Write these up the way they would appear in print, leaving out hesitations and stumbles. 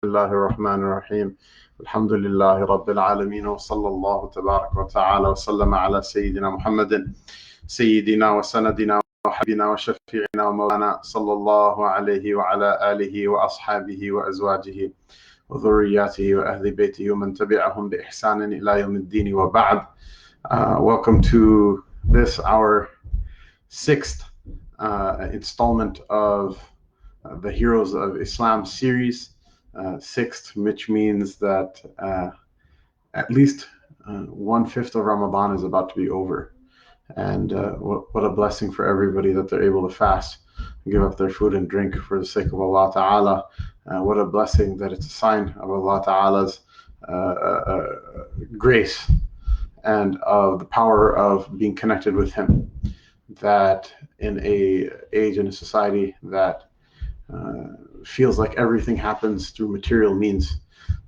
الله الرحمن الرحيم الحمد لله رب العالمين وصلى الله تبارك وتعالى وسلم على سيدنا محمد سيدنا وسندنا وحبيبنا وشفيعنا ومولانا صلى الله عليه وعلى آله وأصحابه وأزواجه وذرياته وأهل بيته ومن تبعهم بإحسان إلى يوم الدين وبعد. Welcome to this, our sixth installment of the Heroes of Islam series. Sixth, which means that at least 1/5 of Ramadan is about to be over. And what a blessing for everybody that they're able to fast, give up their food and drink for the sake of Allah Ta'ala. What a blessing that it's a sign of Allah Ta'ala's grace and of the power of being connected with Him. That in a age and a society that feels like everything happens through material means,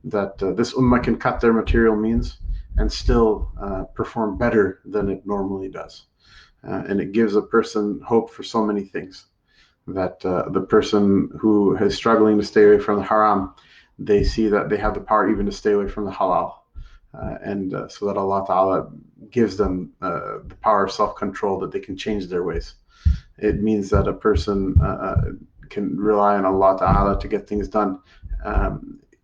that this ummah can cut their material means and still perform better than it normally does. And it gives a person hope for so many things. That the person who is struggling to stay away from the haram, they see that they have the power even to stay away from the halal. So that Allah Ta'ala gives them the power of self-control, that they can change their ways. It means that a person can rely on Allah Ta'ala to get things done,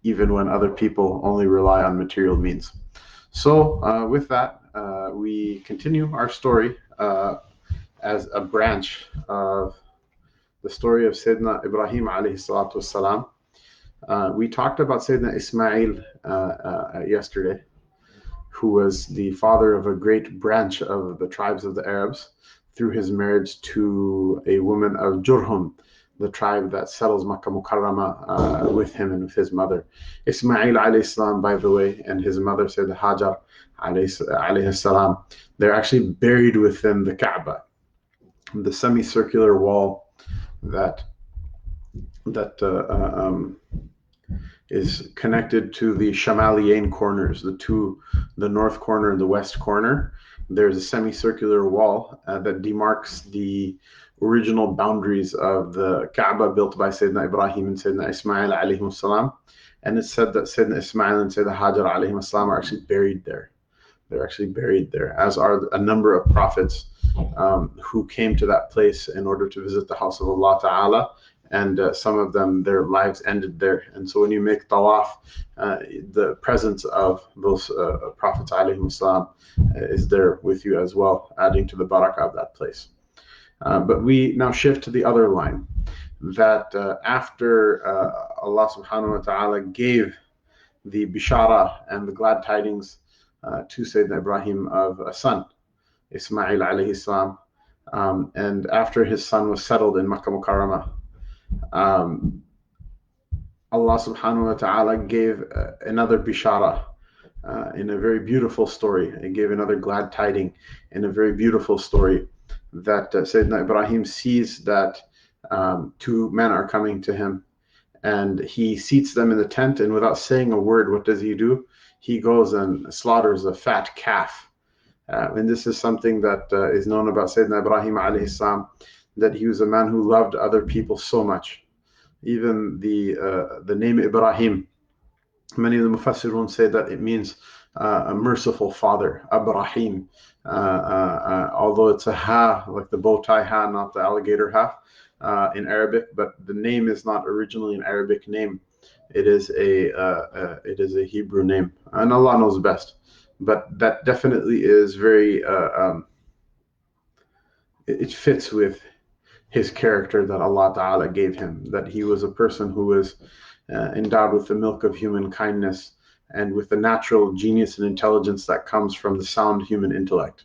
even when other people only rely on material means. So with that, we continue our story as a branch of the story of Sayyidina Ibrahim alayhi salatu wassalam. We talked about Sayyidina Ismail yesterday, who was the father of a great branch of the tribes of the Arabs through his marriage to a woman of Jurhum, the tribe that settles Makkah Mukarramah with him and with his mother. Ismail alayhi salam, by the way, and his mother, Sayyidah Hajar alayhi salam, they're actually buried within the Kaaba, the semicircular wall that is connected to the Shamaliyain corners, the north corner and the west corner. There's a semicircular wall that demarks the original boundaries of the Kaaba built by Sayyidina Ibrahim and Sayyidina Ismail alayhim salam. And it's said that Sayyidina Ismail and Sayyidina Hajar alayhim salam are actually buried there. They're actually buried there, as are a number of prophets who came to that place in order to visit the house of Allah Ta'ala. And some of them, their lives ended there. And so when you make tawaf, the presence of those prophets alayhim salam is there with you as well, adding to the barakah of that place. But we now shift to the other line, that after Allah subhanahu wa ta'ala gave the bishara and the glad tidings to Sayyidina Ibrahim of a son, Ismail alayhi salam, and after his son was settled in Makkah Mukarramah, Allah subhanahu wa ta'ala gave another bishara in a very beautiful story. He gave another glad tiding in a very beautiful story, that Sayyidina Ibrahim sees that two men are coming to him, and he seats them in the tent, and without saying a word, what does he do? He goes and slaughters a fat calf. And this is something that is known about Sayyidina Ibrahim alayhi salam, that he was a man who loved other people so much. Even the name Ibrahim, many of the Mufassirun say that it means a merciful father, Ibrahim. Although it's a ha, like the bow tie ha, not the alligator ha in Arabic, but the name is not originally an Arabic name. It is a Hebrew name, and Allah knows best. But that definitely is very, it fits with his character that Allah Ta'ala gave him, that he was a person who was endowed with the milk of human kindness and with the natural genius and intelligence that comes from the sound human intellect.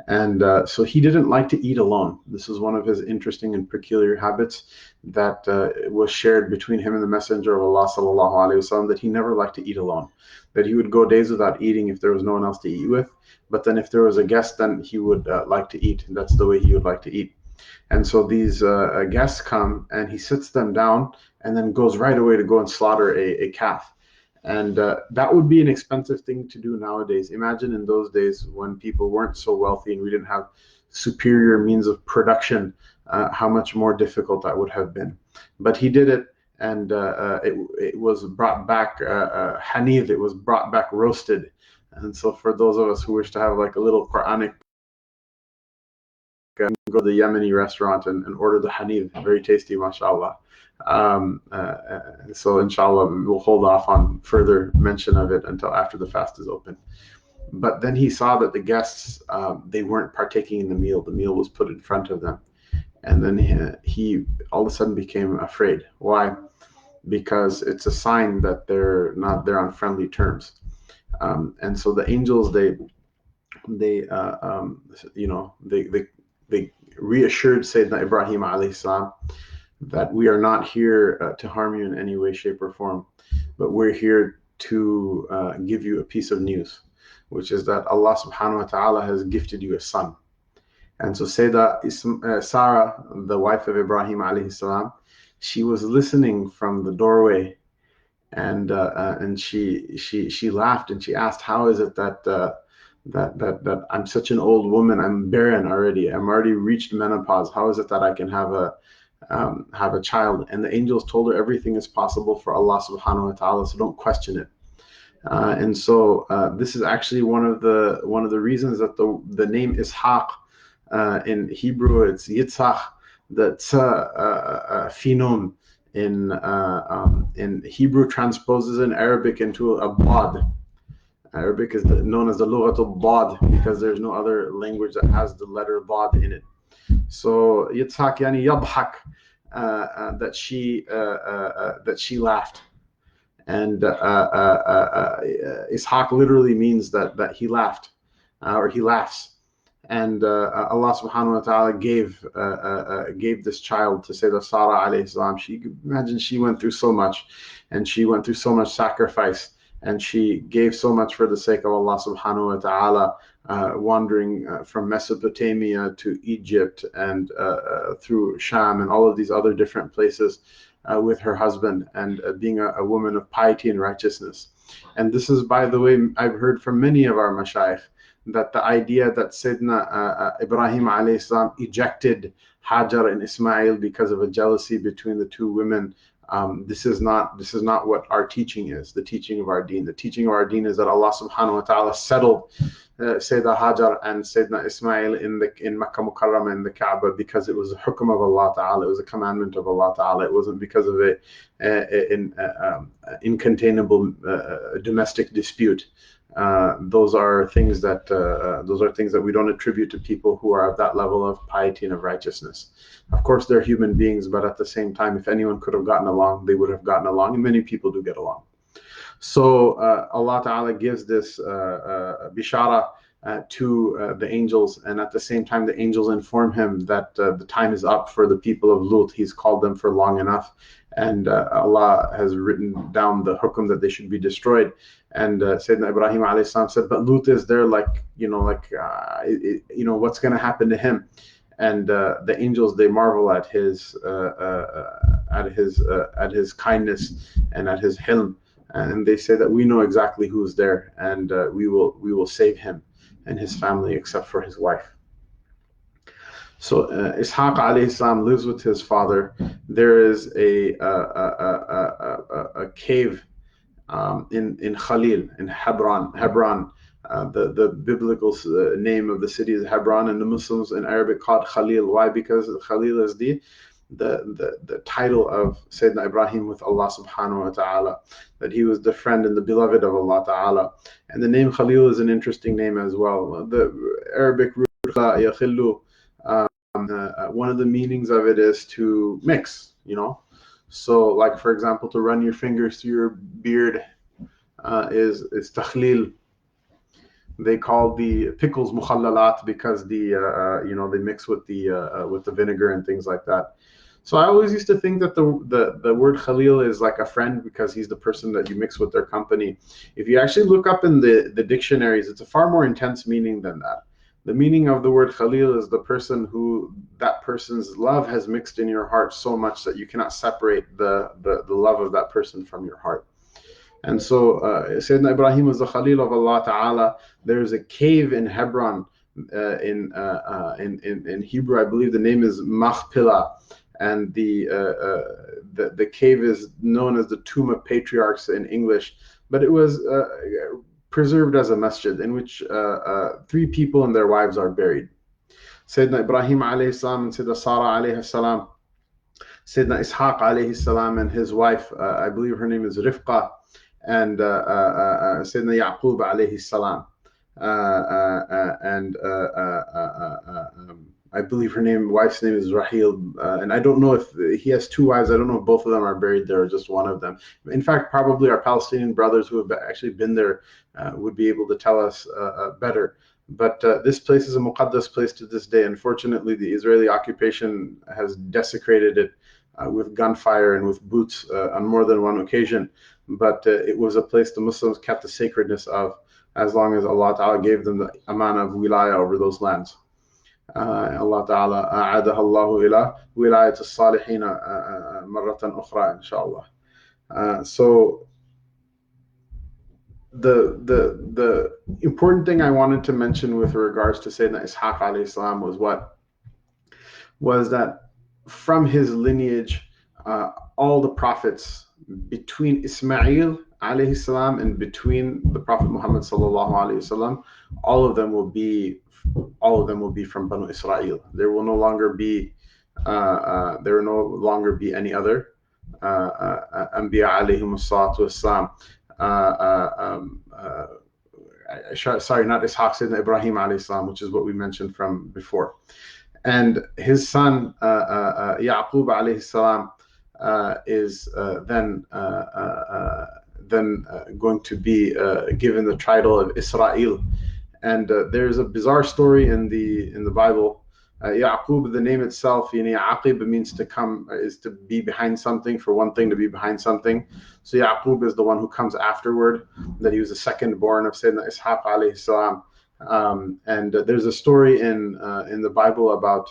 And so he didn't like to eat alone. This is one of his interesting and peculiar habits that was shared between him and the Messenger of Allah sallallahu alaihi wasallam, that he never liked to eat alone, that he would go days without eating if there was no one else to eat with. But then if there was a guest, then he would like to eat. And that's the way he would like to eat. And so these guests come, and he sits them down and then goes right away to go and slaughter a calf. And that would be an expensive thing to do nowadays. Imagine in those days when people weren't so wealthy and we didn't have superior means of production, how much more difficult that would have been. But he did it, and it was brought back hanid. It was brought back roasted. And so for those of us who wish to have like a little Quranic, go to the Yemeni restaurant and order the hanid. Very tasty, mashallah. So inshallah, we'll hold off on further mention of it until after the fast is open. But then he saw that the guests, they weren't partaking in the meal. The meal was put in front of them. And then he all of a sudden became afraid. Why? Because it's a sign that they're on friendly terms. And so the angels, they reassured Sayyidina Ibrahim alayhi salam that we are not here to harm you in any way, shape, or form, but we're here to give you a piece of news, which is that Allah subhanahu wa ta'ala has gifted you a son. And so Sayyidah Sarah, the wife of Ibrahim alayhi salam, she was listening from the doorway, and she laughed and she asked, "How is it that I'm such an old woman? I'm barren already. I'm already reached menopause. How is it that I can have a child?" And the angels told her everything is possible for Allah subhanahu wa ta'ala, so don't question it. And so this is actually one of the reasons that the name Ishaq, in Hebrew it's Yitzhak. That's phenome in Hebrew transposes in Arabic into a bod. Arabic is known as the Lughatul Bod because there's no other language that has the letter Bod in it. So Yitzhak yani yadhak, that she laughed, and Ishaq literally means that he laughed, or he laughs. And Allah subhanahu wa ta'ala gave this child to Sayyidah Sarah alayhi salam. She went through so much, and she went through so much sacrifice, and she gave so much for the sake of Allah subhanahu wa ta'ala, wandering from Mesopotamia to Egypt and through Sham and all of these other different places with her husband, and being a woman of piety and righteousness. And this is, by the way, I've heard from many of our mashayikh, that the idea that Sayyidina Ibrahim alayhi salam ejected Hajar and Ismail because of a jealousy between the two women, this is not what our teaching is. The teaching of our deen. The teaching of our deen is that Allah subhanahu wa ta'ala settled Sayyidina Hajar and Sayyidina Ismail in Makkah Mukarramah, in the Kaaba, because it was a hukum of Allah ta'ala. It was a commandment of Allah ta'ala. It wasn't because of an incontainable domestic dispute. Those are things that we don't attribute to people who are of that level of piety and of righteousness. Of course, they're human beings, but at the same time, if anyone could have gotten along, they would have gotten along, and many people do get along. So Allah Ta'ala gives this bishara to the angels, and at the same time, the angels inform him that the time is up for the people of Lut. He's called them for long enough, and Allah has written down the hukum that they should be destroyed. And Sayyidina Ibrahim alayhi salam said, "But Lut is there, what's going to happen to him?" And the angels, they marvel at his kindness and at his hilm, and they say that we know exactly who's there, and we will save him and his family, except for his wife. So Ishaq alayhi salam lives with his father. There is a cave in Khalil, in Hebron. The biblical name of the city is Hebron, and the Muslims in Arabic call it Khalil. Why? Because Khalil is the title of Sayyidina Ibrahim with Allah subhanahu wa ta'ala, that he was the friend and the beloved of Allah ta'ala. And the name Khalil is an interesting name as well. The Arabic root yakhillu, one of the meanings of it is to mix, So, like, for example, to run your fingers through your beard is takhlil. They call the pickles mukhallalat because they mix with the vinegar and things like that. So I always used to think that the word Khalil is like a friend because he's the person that you mix with their company. If you actually look up in the dictionaries, it's a far more intense meaning than that. The meaning of the word Khalil is the person who that person's love has mixed in your heart so much that you cannot separate the love of that person from your heart. And so Sayyidina Ibrahim was the Khalil of Allah Ta'ala. There's a cave in Hebron, in Hebrew, I believe the name is Machpelah. and the cave is known as the Tomb of Patriarchs in English, but it was preserved as a masjid in which three people and their wives are buried. Sayyidina Ibrahim alayhi salam and Sayyidina Sarah alayhi salam, Sayyidina Ishaq alayhi salam and his wife, I believe her name is Rifqa, and Sayyidina Yaqub alayhi salam. And I believe wife's name is Rahil, and I don't know if he has two wives. I don't know if both of them are buried there or just one of them. In fact, probably our Palestinian brothers who have actually been there would be able to tell us better. But this place is a muqaddas place to this day. Unfortunately, the Israeli occupation has desecrated it with gunfire and with boots on more than one occasion. But it was a place the Muslims kept the sacredness of, as long as Allah Ta'ala gave them the amana of wilaya over those lands. Allah Ta'ala a'adaha Allahu ila wilayat as-salihin marratan ukhra, inshallah. So the important thing I wanted to mention with regards to Sayyidina Ishaq alayhi salam was that from his lineage, all the prophets between Ismail alayhi salam and between the Prophet Muhammad sallallahu alayhi wasallam, all of them will be from Banu Isra'il. There will no longer be any other Anbiya alayhim as-salatu was-salam. Sorry, not Ishaq, Sayyidina Ibrahim alayhi salam, which is what we mentioned from before. And his son Yaqub alayhi salam is then going to be given the title of Israel. And there's a bizarre story in the Bible. Yaqub, the name itself, Aqib means to come, is to be behind something, for one thing to be behind something. So Yaqub is the one who comes afterward, that he was the second born of Sayyidina Ishaq alayhi salam. And there's a story in the Bible about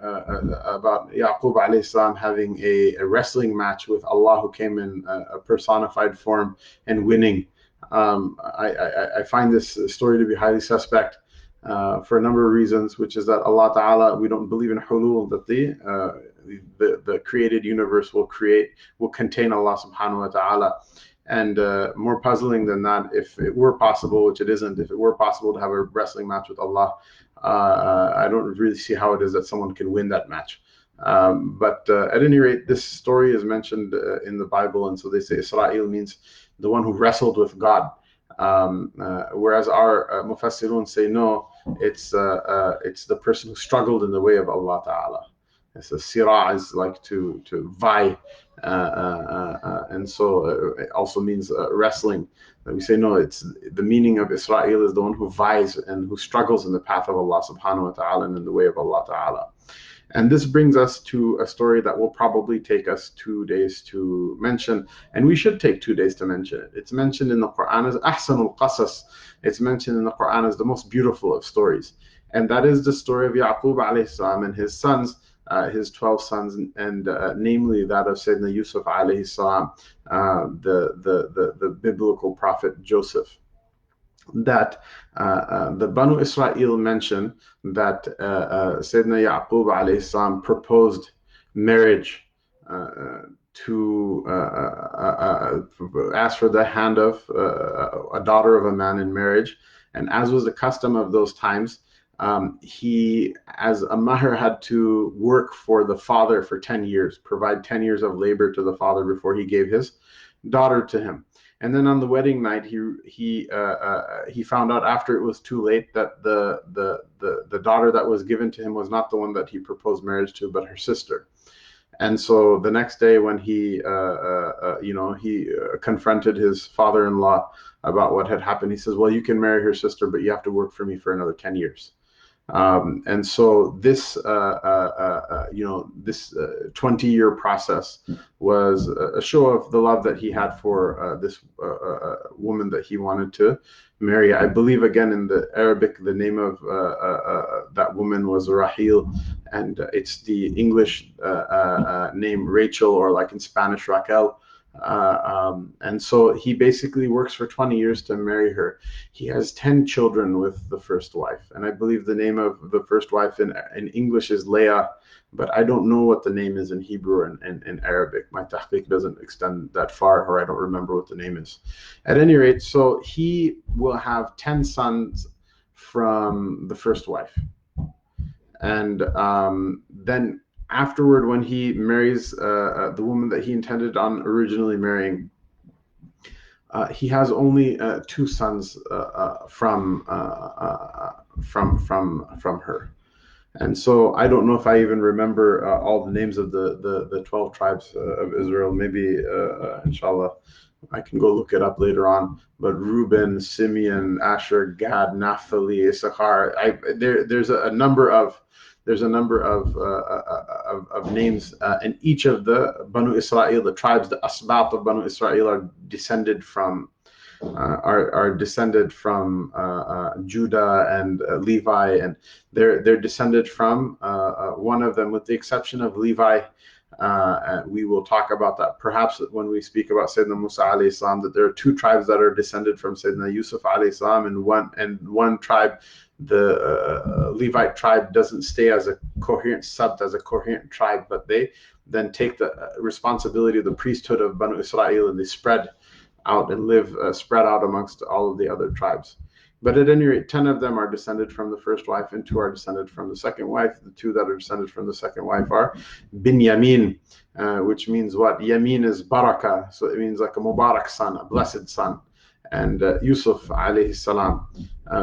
Yaqub alayhi salam having a wrestling match with Allah, who came in a personified form and winning. I find this story to be highly suspect for a number of reasons, which is that Allah Ta'ala, we don't believe in hulul, that the created universe will contain Allah Subhanahu wa Ta'ala. And more puzzling than that, if it were possible, which it isn't, if it were possible to have a wrestling match with Allah, I don't really see how it is that someone can win that match. But at any rate, this story is mentioned in the Bible, and so they say Israel means the one who wrestled with God. Whereas our Mufassirun say no, it's the person who struggled in the way of Allah Ta'ala. So sira is like to vie, and so it also means wrestling. We say no, it's the meaning of Israel is the one who vies and who struggles in the path of Allah Subhanahu wa Ta'ala and in the way of Allah Ta'ala. And this brings us to a story that will probably take us 2 days to mention, and we should take 2 days to mention it. It's mentioned in the Quran as Ahsanul Qasas. It's mentioned in the Quran as the most beautiful of stories, and that is the story of Yaqub alayhi salam and his sons, his 12 sons, and namely that of Sayyidina Yusuf alayhi salam, the biblical prophet Joseph. That the Banu Isra'il mention that Sayyidina Yaqub alayhi salam proposed marriage to ask for the hand of a daughter of a man in marriage. And as was the custom of those times, he, as a mahr, had to work for the father for 10 years, provide 10 years of labor to the father before he gave his daughter to him. And then on the wedding night, he found out after it was too late that the daughter that was given to him was not the one that he proposed marriage to, but her sister. And so the next day, when he confronted his father-in-law about what had happened, he says, "Well, you can marry her sister, but you have to work for me for another 10 years." And so this, this 20-year process was a show of the love that he had for this woman that he wanted to marry. I believe, again, in the Arabic, the name of that woman was Rahil, and it's the English name Rachel, or like in Spanish, Raquel. And so he basically works for 20 years to marry her. He has 10 children with the first wife. And I believe the name of the first wife in English is Leah, but I don't know what the name is in Hebrew and in Arabic. My tahqiq doesn't extend that far, or I don't remember what the name is. At any rate, so he will have 10 sons from the first wife. And then afterward, when he marries the woman that he intended on originally marrying, he has only 2 sons from her. And so I don't know if I even remember all the names of the 12 tribes of Israel. Maybe, inshallah, I can go look it up later on. But Reuben, Simeon, Asher, Gad, Naphtali, Issachar. There's a number of names, and each of the Banu Israel, the tribes, the Asbat of Banu Israel, are descended from Judah and Levi, and they're descended from one of them, with the exception of Levi. We will talk about that perhaps when we speak about Sayyidina Musa alayhi salam, that there are 2 tribes that are descended from Sayyidina Yusuf alayhi salam, and one tribe, the Levite tribe, doesn't stay as a coherent tribe, but they then take the responsibility of the priesthood of Banu Israel, and they spread out and live spread out amongst all of the other tribes. But at any rate, 10 of them are descended from the first wife, and 2 are descended from the second wife. The 2 that are descended from the second wife are Binyamin, which means what? Yamin is barakah, so it means like a Mubarak son, a blessed son. And Yusuf alayhi salam,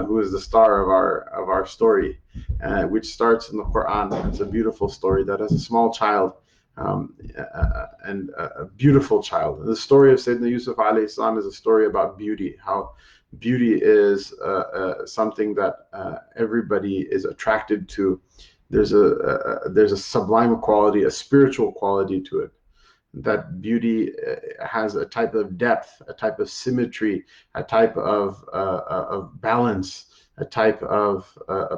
who is the star of our story, which starts in the Quran. It's a beautiful story that has a small child, and a beautiful child. The story of Sayyidina Yusuf alayhi salam is a story about beauty, how beauty is something that everybody is attracted to. There's a sublime quality, a spiritual quality to it. That beauty has a type of depth, a type of symmetry, a type of balance, a type of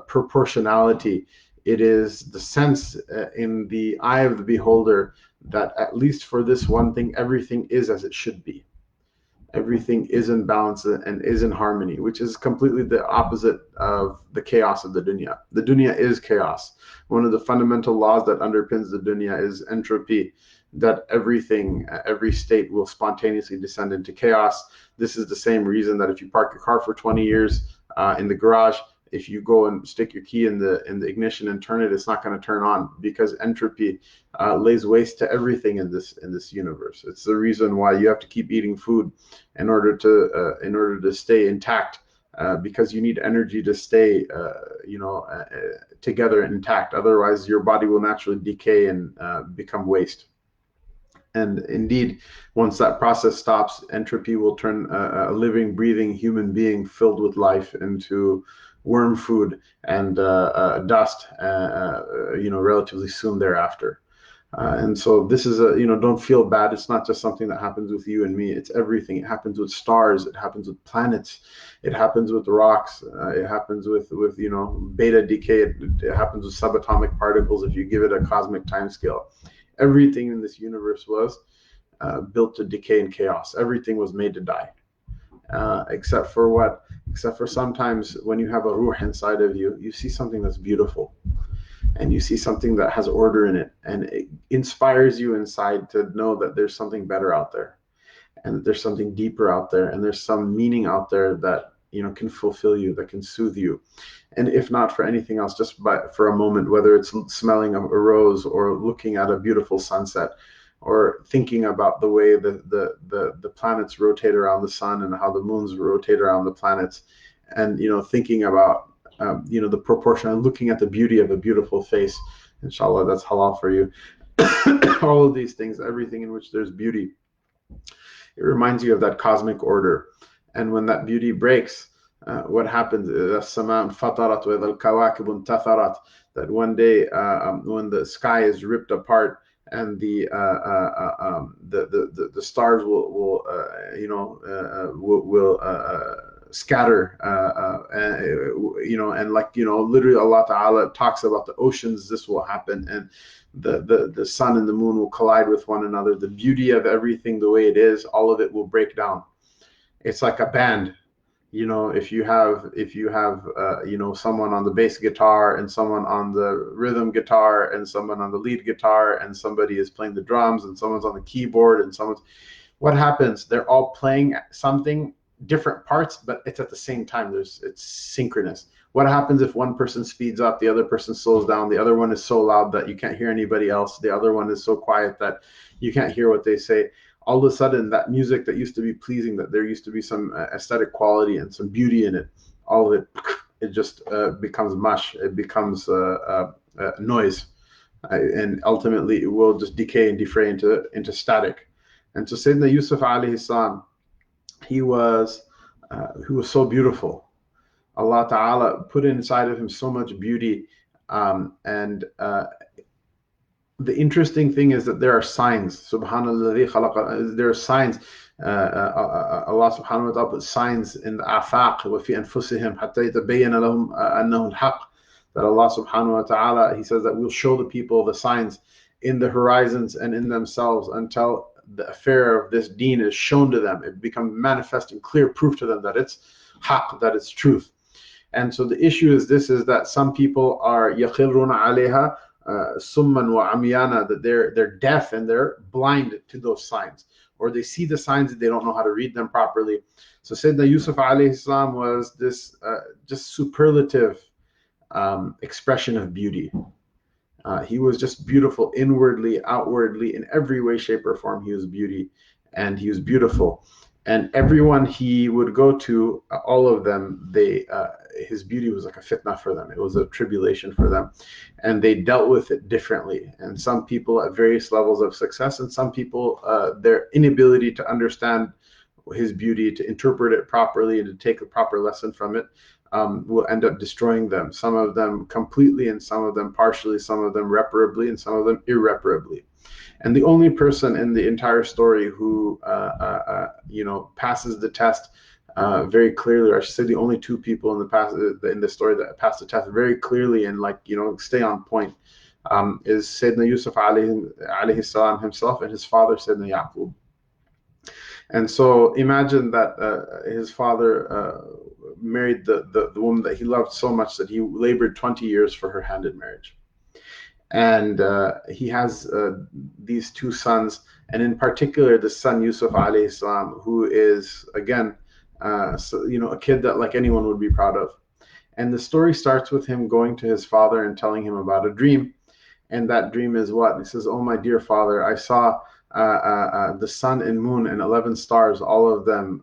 proportionality. It is the sense in the eye of the beholder that, at least for this one thing, everything is as it should be. Everything is in balance and is in harmony, which is completely the opposite of the chaos of the dunya. The dunya is chaos. One of the fundamental laws that underpins the dunya is entropy, that everything, every state will spontaneously descend into chaos. This is the same reason that if you park your car for 20 years in the garage, if you go and stick your key in the ignition and turn it, it's not going to turn on, because entropy lays waste to everything in this universe. It's the reason why you have to keep eating food in order to stay intact, because you need energy to stay together and intact. Otherwise, your body will naturally decay and become waste. And indeed, once that process stops, entropy will turn a living, breathing human being filled with life into worm food and dust, relatively soon thereafter. And so this is don't feel bad. It's not just something that happens with you and me. It's everything. It happens with stars. It happens with planets. It happens with rocks. It happens with beta decay. It happens with subatomic particles if you give it a cosmic timescale. Everything in this universe was built to decay and chaos. Everything was made to die, except for what? Except for sometimes when you have a ruh inside of you, you see something that's beautiful, and you see something that has order in it, and it inspires you inside to know that there's something better out there, and that there's something deeper out there, and there's some meaning out there that can fulfill you, that can soothe you. And if not for anything else, just for a moment, whether it's smelling a rose, or looking at a beautiful sunset, or thinking about the way the planets rotate around the sun, and how the moons rotate around the planets, and thinking about the proportion, and looking at the beauty of a beautiful face. Inshallah, that's halal for you. All of these things, everything in which there's beauty, it reminds you of that cosmic order. And when that beauty breaks, what happens? That one day, when the sky is ripped apart, and the stars will scatter, and literally Allah Ta'ala talks about the oceans. This will happen, and the sun and the moon will collide with one another. The beauty of everything the way it is, all of it will break down. It's like a band. If you have someone on the bass guitar and someone on the rhythm guitar and someone on the lead guitar and somebody is playing the drums and someone's on the keyboard and what happens? They're all playing something, different parts, but it's at the same time. It's synchronous. What happens if one person speeds up, the other person slows down, the other one is so loud that you can't hear anybody else, the other one is so quiet that you can't hear what they say? All of a sudden, that music that used to be pleasing, that there used to be some aesthetic quality and some beauty in it, all of it just becomes mush. It becomes noise, and ultimately it will just decay and defray into static. And so Sayyidina Yusuf alayhi salam, he was so beautiful. Allah Ta'ala put inside of him so much beauty, and the interesting thing is that there are signs. Subhanallah, there are signs. Allah subhanahu wa ta'ala put signs in the afaq wa fi anfusihim hatta yatabayyana lahum annahu al-haq. That Allah subhanahu wa ta'ala, he says that we'll show the people the signs in the horizons and in themselves until the affair of this deen is shown to them. It becomes manifest and clear proof to them that it's haq, that it's truth. And so the issue is that some people are yakhiruna alayha summan wa amyana, that they're deaf and they're blind to those signs, or they see the signs and they don't know how to read them properly. So Sayyidina Yusuf alayhi salam was this just superlative expression of beauty. He was just beautiful inwardly, outwardly, in every way, shape, or form. He was beauty, and he was beautiful. And everyone he would go to, all of them, his beauty was like a fitna for them. It was a tribulation for them, and they dealt with it differently. And some people at various levels of success, and some people, their inability to understand his beauty, to interpret it properly, and to take a proper lesson from it, will end up destroying them. Some of them completely, and some of them partially, some of them reparably, and some of them irreparably. And the only person in the entire story who passes the test very clearly, or I should say the only two people in the story that passed the test very clearly and stay on point, is Sayyidina Yusuf alayhi salam himself and his father Sayyidina Yaqub. And so imagine that his father married the woman that he loved so much that he labored 20 years for her hand in marriage. And he has these two sons, and in particular the son Yusuf alayhi salam, who is again a kid that like anyone would be proud of. And the story starts with him going to his father and telling him about a dream. And that dream is what? He says, "Oh, my dear father, I saw the sun and moon and 11 stars, all of them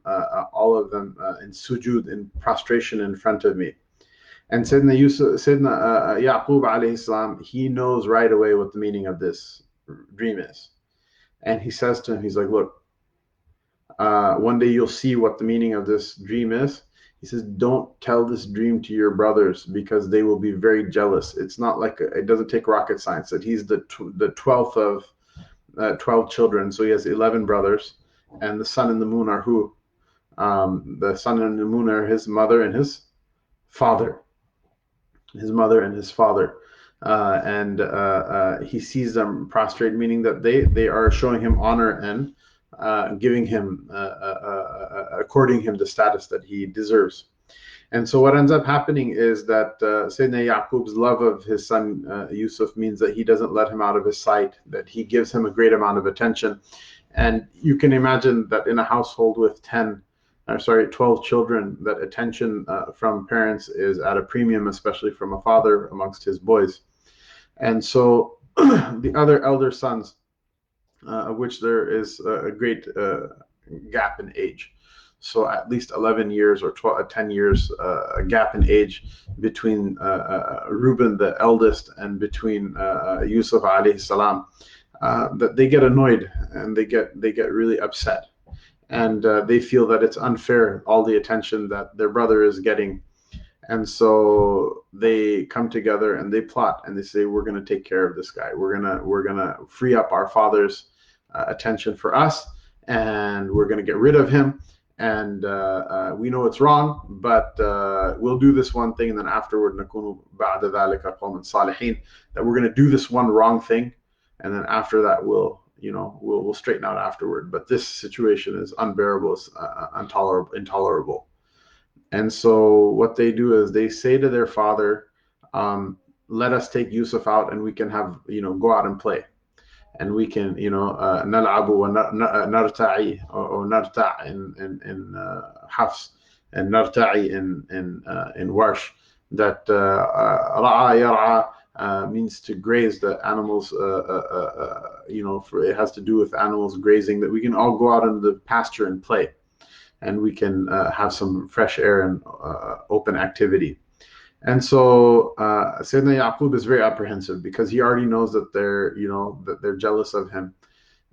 in sujud, in prostration in front of me." And Sayyidina Yaqub alayhi salam, he knows right away what the meaning of this dream is. And he says to him, he's like, "Look, one day you'll see what the meaning of this dream is." He says, "Don't tell this dream to your brothers because they will be very jealous. It's not like, it doesn't take rocket science, that he's the 12th of 12 children. So he has 11 brothers, and the sun and the moon are who? The sun and the moon are his mother and his father. His mother and his father. And he sees them prostrate, meaning that they are showing him honor and giving him, according him the status that he deserves. And so what ends up happening is that Sayyidina Yaqub's love of his son Yusuf means that he doesn't let him out of his sight, that he gives him a great amount of attention. And you can imagine that in a household with 12 children, that attention from parents is at a premium, especially from a father amongst his boys. And so the other elder sons, of which there is a great gap in age. So at least 11 years or 10 years a gap in age between Reuben, the eldest, and between Yusuf alayhi salam, that they get annoyed and they get really upset. And they feel that it's unfair, all the attention that their brother is getting. And so they come together and they plot and they say, "We're going to take care of this guy. We're gonna free up our father's attention for us, and we're going to get rid of him, and we know it's wrong, but we'll do this one thing, and then afterward, نكون بعد ذلك قوما صالحين, that we're going to do this one wrong thing, and then after that we'll straighten out afterward. But this situation is unbearable, it's intolerable. And so what they do is they say to their father, let us take Yusuf out and we can have, go out and play. And we can, نلعب ونرتعي, or نرتع in Hafs, and نرتعي in Warsh, that رعى يرعى means to graze the animals, it has to do with animals grazing, that we can all go out in the pasture and play, and we can have some fresh air and open activity. And so Sayyidina Yaqub is very apprehensive, because he already knows that they're jealous of him,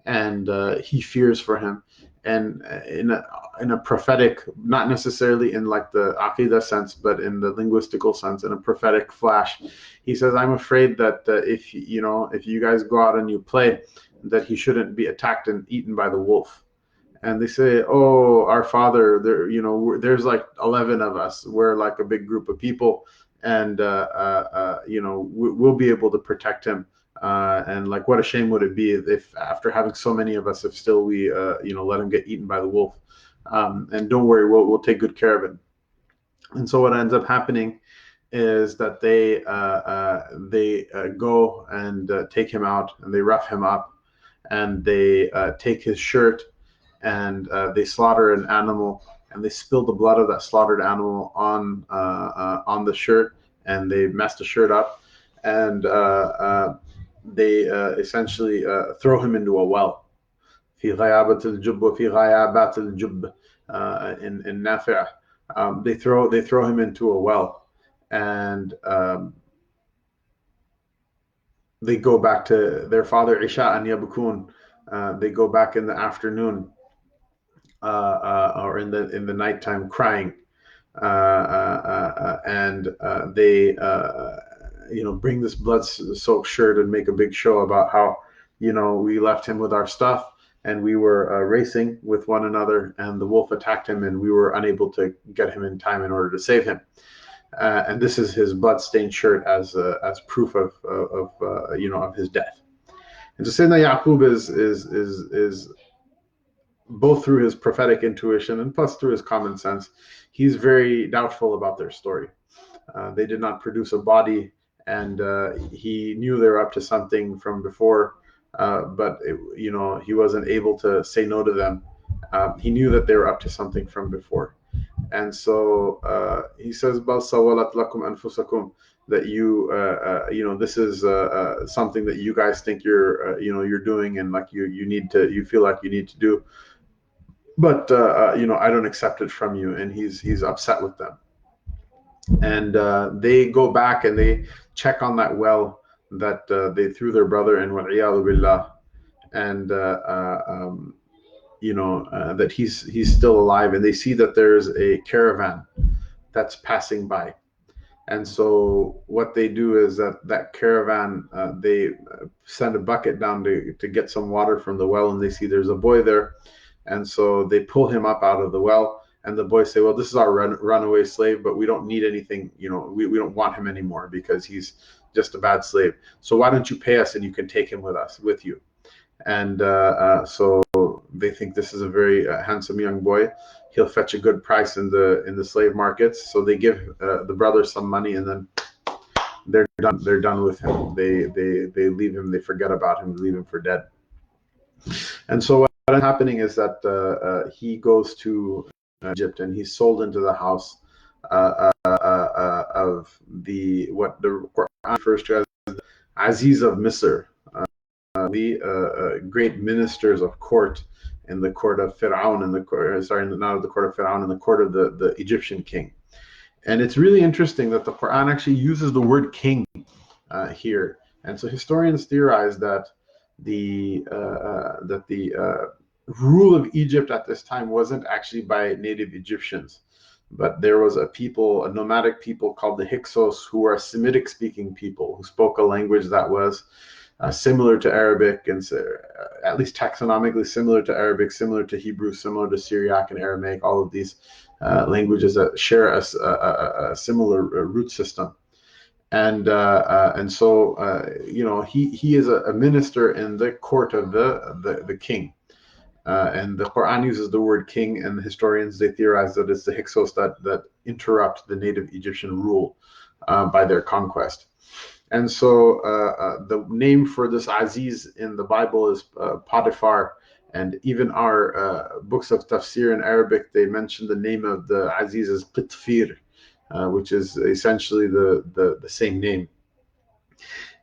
and he fears for him. And in a prophetic, not necessarily in like the aqidah sense, but in the linguistical sense, in a prophetic flash, he says, I'm afraid that if you guys go out and you play, that he shouldn't be attacked and eaten by the wolf. And they say, oh, our father, there's like 11 of us. We're like a big group of people, and we'll be able to protect him. And like, what a shame would it be if after having so many of us, if still we let him get eaten by the wolf. And don't worry, we'll take good care of him. And so what ends up happening is that they go and take him out, and they rough him up, and they take his shirt, and they slaughter an animal, and they spill the blood of that slaughtered animal on the shirt, and they mess the shirt up, and they essentially throw him into a well. في غيابة الجب وفي غيابات الجب, in Nafi', they throw him into a well, and they go back to their father, Isha and Yabukun. They go back in the afternoon, or in the nighttime, crying, and they bring this blood-soaked shirt and make a big show about how we left him with our stuff, and we were racing with one another, and the wolf attacked him, and we were unable to get him in time in order to save him. And this is his blood-stained shirt as proof of his death. And so Sayyidina Yaqub is both through his prophetic intuition and plus through his common sense, he's very doubtful about their story. They did not produce a body, and he knew they were up to something from before, but he wasn't able to say no to them. He knew that they were up to something from before. And so he says, "Bal sawalat lakum anfusakum," that this is something that you guys think you're doing, and like you feel like you need to do, but I don't accept it from you. And he's upset with them. And they go back and they check on that well that they threw their brother in, wal-iyadu billah, and that he's still alive, and they see that there's a caravan that's passing by. And so what they do is that caravan, they send a bucket down to get some water from the well, and they see there's a boy there, and so they pull him up out of the well. And the boys say, well, this is our runaway slave, but we don't need anything, we don't want him anymore because he's just a bad slave. So why don't you pay us and you can take him with you. And so they think this is a very handsome young boy. He'll fetch a good price in the slave markets. So they give the brothers some money, and then they're done. They're done with him. They leave him. They forget about him. Leave him for dead. And so what ends up happening is that he goes to Egypt, and he's sold into the house of what the Quran refers to as Aziz of Misr, the great ministers of court in the court of Fir'aun, not of the court of Fir'aun, in the court of the Egyptian king. And it's really interesting that the Quran actually uses the word king here. And so historians theorize that the rule of Egypt at this time wasn't actually by native Egyptians, but there was a nomadic people called the Hyksos, who were a Semitic speaking people who spoke a language that was similar to Arabic, and at least taxonomically similar to Arabic, similar to Hebrew, similar to Syriac and Aramaic, all of these languages that share a similar root system. And so he is a minister in the court of the king. And the Quran uses the word king, and the historians, they theorize that it's the Hyksos that interrupt the native Egyptian rule by their conquest. And so the name for this Aziz in the Bible is Potiphar. And even our books of tafsir in Arabic, they mention the name of the Aziz as Qitfir, which is essentially the same name.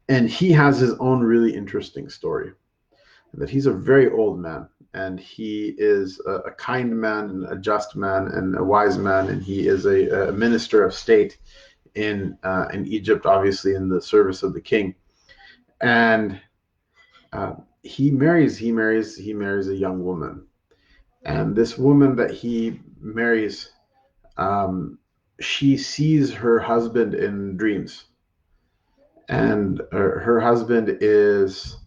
And he has his own really interesting story, that he's a very old man, and he is a kind man and a just man and a wise man, and he is a minister of state in Egypt, obviously in the service of the king. And he marries a young woman, and this woman that he marries, she sees her husband in dreams, and her husband is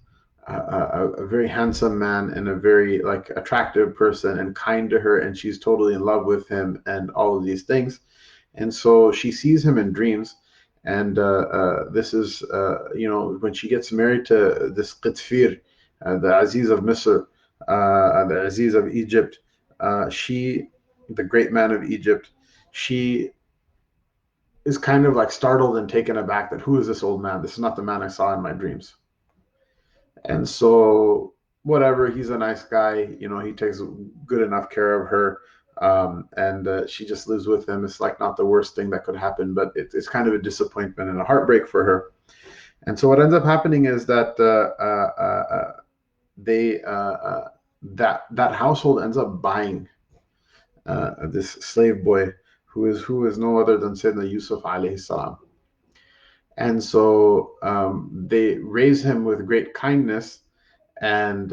a very handsome man and a very attractive person and kind to her, and she's totally in love with him and all of these things. And so she sees him in dreams, and this is when she gets married to this Qitfir, the Aziz of Misr, the Aziz of Egypt, the great man of Egypt, she is kind of startled and taken aback that, who is this old man? This is not the man I saw in my dreams. And so whatever, he's a nice guy, he takes good enough care of her, and she just lives with him. It's not the worst thing that could happen, but it's kind of a disappointment and a heartbreak for her. And so what ends up happening is that that household ends up buying this slave boy who is no other than Sayyidina Yusuf alayhi salam. And so they raise him with great kindness, and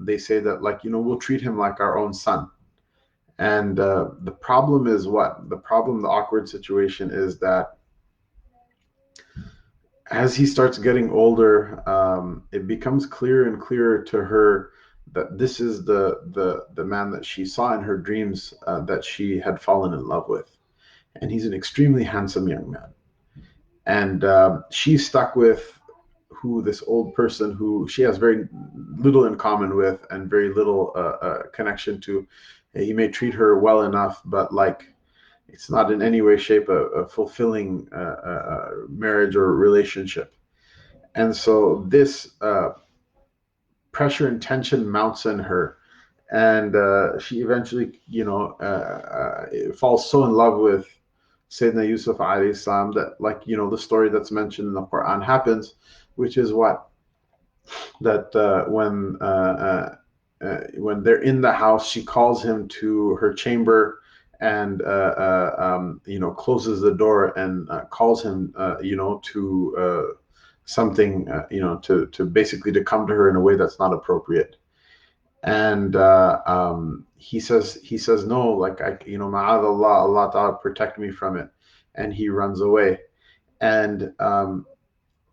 they say that we'll treat him like our own son. And the problem is what? The awkward situation is that as he starts getting older, it becomes clearer and clearer to her that this is the man that she saw in her dreams, that she had fallen in love with. And he's an extremely handsome young man. And she's stuck with this old person who she has very little in common with and very little connection to. He may treat her well enough, but it's not in any way, shape a fulfilling marriage or relationship. And so this pressure and tension mounts in her, and she eventually, falls so in love with Sayyidina Yusuf alayhi salam that, the story that's mentioned in the Quran happens, which is what? That when they're in the house, she calls him to her chamber and closes the door and calls him to something, to basically to come to her in a way that's not appropriate. And he says no, ma'adallah, Allah ta'ala protect me from it, and he runs away. And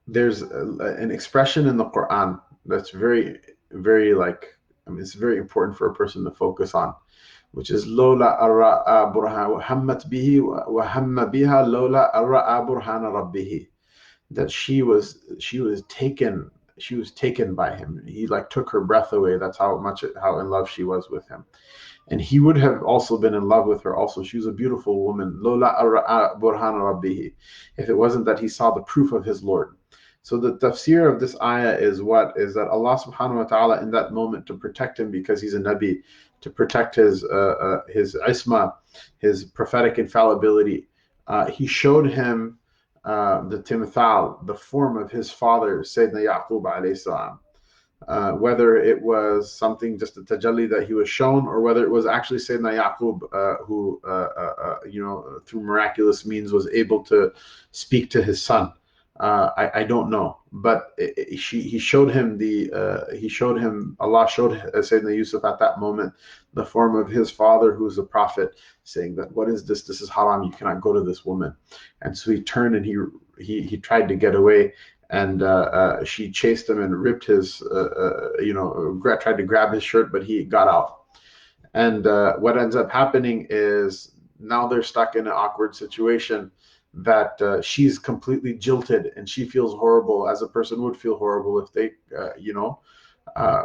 there's an expression in the Quran that's very, very it's very important for a person to focus on, which is lola ara'a burhan hammat bihi wa hamma biha lola ara'a burhan rabbihi, that she was taken by him. He took her breath away. That's how in love she was with him. And he would have also been in love with her also. She was a beautiful woman. Lola ara'a burhan rabbihi, if it wasn't that he saw the proof of his Lord. So the tafsir of this ayah is that Allah subhanahu wa ta'ala, in that moment, to protect him because he's a nabi, to protect his isma, his prophetic infallibility, he showed him the timthal, the form of his father, Sayyidina Yaqub alayhi salam. Whether it was something, just a tajalli that he was shown, or whether it was actually Sayyidina Yaqub who through miraculous means was able to speak to his son. I don't know, but he showed him Allah showed Sayyidina Yusuf at that moment the form of his father, who is a prophet, saying that, what is this? This is haram. You cannot go to this woman. And so he turned and he tried to get away, and she chased him and ripped his, tried to grab his shirt, but he got out. And what ends up happening is now they're stuck in an awkward situation that she's completely jilted and she feels horrible, as a person would feel horrible if they,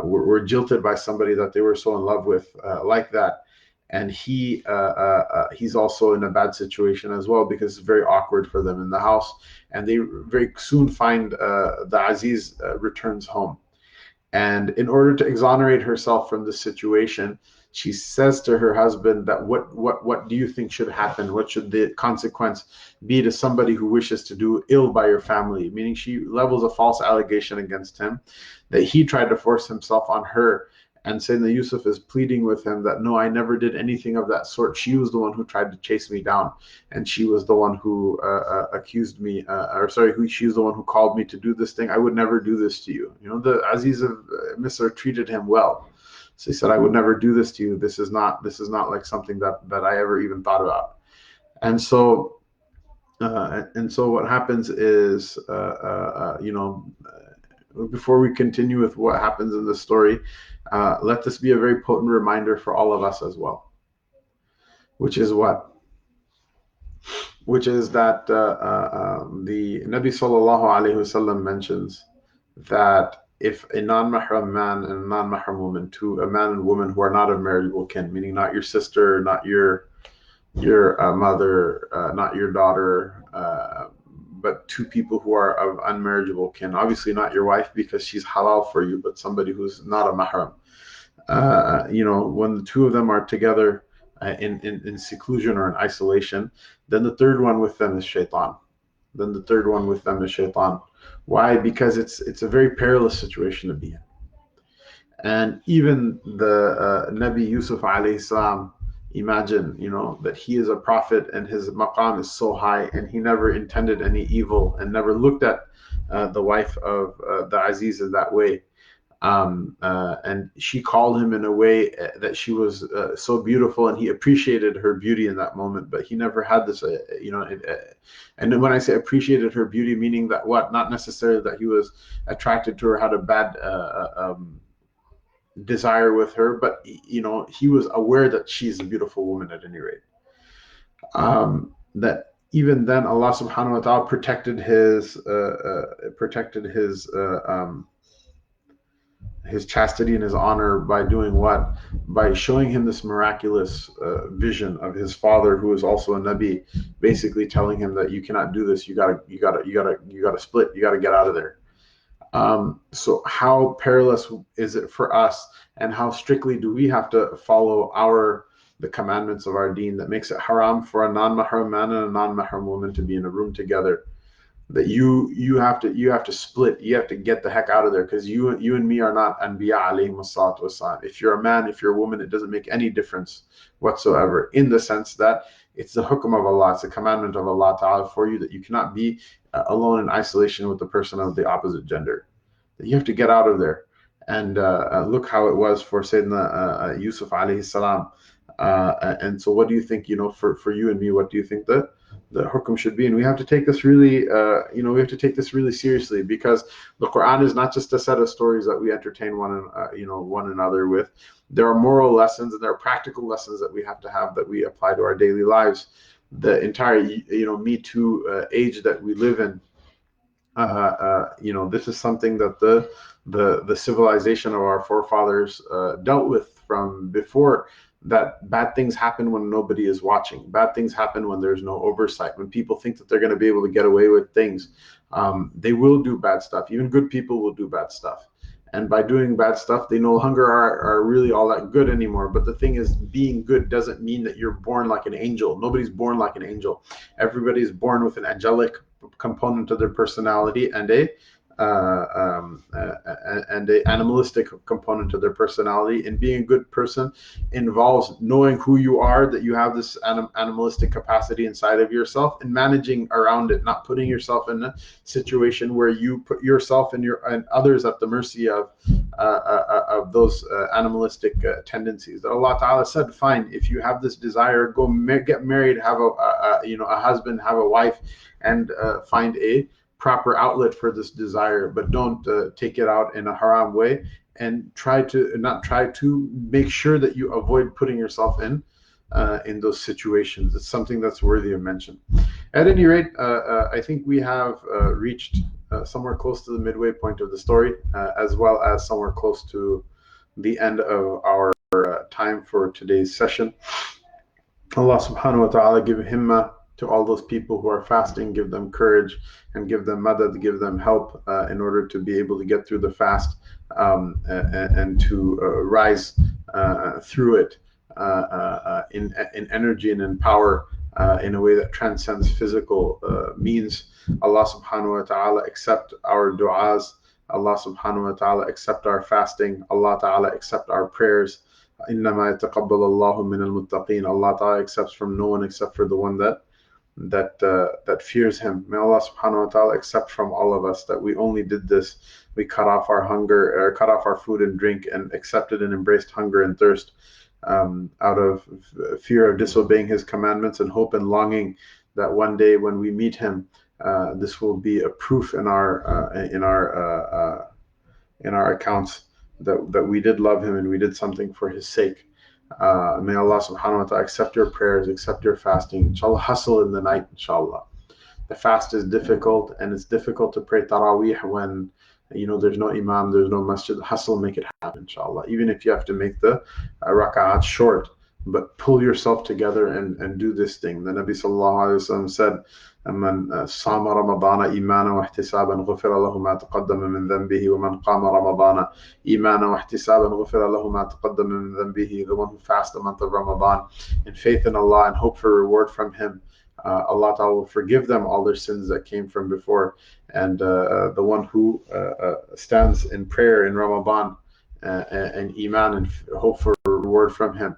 were jilted by somebody that they were so in love with, like that. And he's also in a bad situation as well, because it's very awkward for them in the house. And they very soon find the Aziz returns home. And in order to exonerate herself from the situation, she says to her husband that what do you think should happen? What should the consequence be to somebody who wishes to do ill by your family? Meaning she levels a false allegation against him that he tried to force himself on her, and Sayyidina Yusuf is pleading with him that no, I never did anything of that sort. She was the one who tried to chase me down, and she was the one who accused me, she was the one who called me to do this thing. I would never do this to you. The Aziz of Misr treated him well. So he said, I would never do this to you. This is not like something that I ever even thought about. And so what happens is, before we continue with what happens in the story, let this be a very potent reminder for all of us as well. Which is what? Which is that the Nabi sallallahu alaihi wasallam mentions that if a non-mahram man and a non-mahram woman, a man and woman who are not of marriageable kin, meaning not your sister, not your mother, not your daughter, but two people who are of unmarriageable kin, obviously not your wife because she's halal for you, but somebody who's not a mahram. When the two of them are together in seclusion or in isolation, then the third one with them is shaitan. Why? Because it's a very perilous situation to be in. And even the Nabi Yusuf alayhi salam, imagine, that he is a prophet and his maqam is so high, and he never intended any evil and never looked at the wife of the Aziz in that way. And she called him in a way that she was so beautiful, and he appreciated her beauty in that moment, but he never had this, and when I say appreciated her beauty, meaning that not necessarily that he was attracted to her, had a bad desire with her, but he was aware that she's a beautiful woman at any rate. That even then Allah subhanahu wa ta'ala protected his chastity and his honor by doing what? By showing him this miraculous vision of his father, who is also a Nabi, basically telling him that you cannot do this. You gotta split. You gotta get out of there. So how perilous is it for us, and how strictly do we have to follow the commandments of our deen that makes it haram for a non-mahram man and a non-mahram woman to be in a room together? That you have to split. You have to get the heck out of there, because you and me are not anbiya alayhim as-salatu wassalam. If you're a man, if you're a woman, it doesn't make any difference whatsoever, in the sense that it's the hukum of Allah, it's a commandment of Allah ta'ala for you, that you cannot be alone in isolation with the person of the opposite gender. That you have to get out of there. And look how it was for Sayyidina Yusuf alayhi salam. And so what do you think, for you and me, what do you think the hukum should be? And we have to take this really, seriously, because the Quran is not just a set of stories that we entertain one another with. There are moral lessons and there are practical lessons that we have to have, that we apply to our daily lives. The entire, Me Too age that we live in, this is something that the civilization of our forefathers dealt with from before. That bad things happen when nobody is watching. Bad things happen when there's no oversight. When people think that they're going to be able to get away with things, they will do bad stuff. Even good people will do bad stuff. And by doing bad stuff, they no longer are really all that good anymore. But the thing is, being good doesn't mean that you're born like an angel. Nobody's born like an angel. Everybody's born with an angelic component of their personality and a animalistic component to their personality. And being a good person involves knowing who you are, that you have this animalistic capacity inside of yourself, and managing around it, not putting yourself in a situation where you put yourself and others at the mercy of those animalistic tendencies. That Allah Ta'ala said, fine, if you have this desire, go get married, have a husband, have a wife, and find a proper outlet for this desire, but don't take it out in a haram way, and try to make sure that you avoid putting yourself in those situations. It's something that's worthy of mention. At any rate, I think we have reached somewhere close to the midway point of the story, as well as somewhere close to the end of our time for today's session. Allah subhanahu wa ta'ala give himma to all those people who are fasting, give them courage and give them madad, give them help in order to be able to get through the fast, and to rise through it in energy and in power, in a way that transcends physical means. Allah subhanahu wa ta'ala accept our du'as. Allah subhanahu wa ta'ala accept our fasting. Allah ta'ala accept our prayers. إِنَّمَا يَتَقَبَّلُ اللَّهُ مِنَ الْمُتَّقِينَ. Allah ta'ala accepts from no one except for the one that fears him. May Allah subhanahu wa ta'ala accept from all of us that we only did this. We cut off our hunger, or cut off our food and drink, and accepted and embraced hunger and thirst, out of fear of disobeying his commandments, and hope and longing that one day when we meet him, this will be a proof in our accounts that we did love him and we did something for his sake. May Allah subhanahu wa ta'ala accept your prayers, accept your fasting. Inshallah, hustle in the night, inshallah. The fast is difficult, and it's difficult to pray Taraweeh when there's no imam, there's no masjid. Hustle, make it happen, inshallah. Even if you have to make the rak'at short, but pull yourself together and do this thing. The Nabi sallallahu alaihi wasallam said, من صام رمضان إيمانا واحتسابا غفر له ما تقدم من ذنبه ومن قام رمضان إيمانا واحتسابا غفر له ما تقدم من ذنبه. The one who fasts the month of Ramadan in faith in Allah and hope for reward from him, Allah Ta'ala will forgive them all their sins that came from before. And the one who stands in prayer in Ramadan and Iman and hope for reward from him,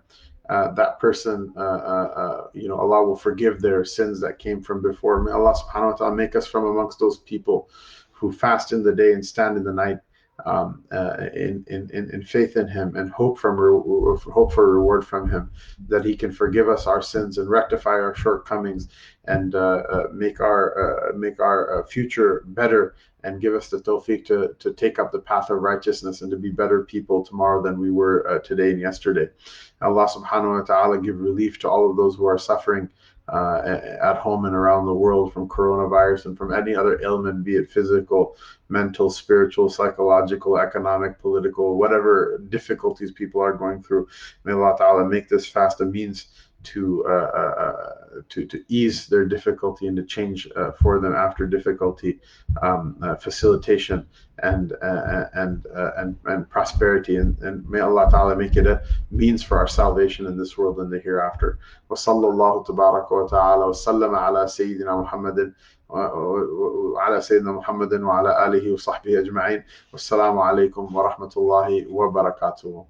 that person, Allah will forgive their sins that came from before. May Allah subhanahu wa ta'ala make us from amongst those people who fast in the day and stand in the night, in faith in him and hope for reward from him, that he can forgive us our sins and rectify our shortcomings, and make our future better, and give us the tawfiq to take up the path of righteousness and to be better people tomorrow than we were today and yesterday. Allah subhanahu wa ta'ala give relief to all of those who are suffering at home and around the world from coronavirus and from any other ailment, be it physical, mental, spiritual, psychological, economic, political, whatever difficulties people are going through. May Allah ta'ala make this fast a means to ease their difficulty and to change for them after difficulty, facilitation and prosperity, and may Allah Ta'ala make it a means for our salvation in this world and the hereafter. Wa sallallahu tabaraka wa ta'ala wa sallama ala Sayyidina Muhammadin وعلى سيدنا محمد وعلى آله وصحبه أجمعين. والسلام عليكم ورحمة الله وبركاته.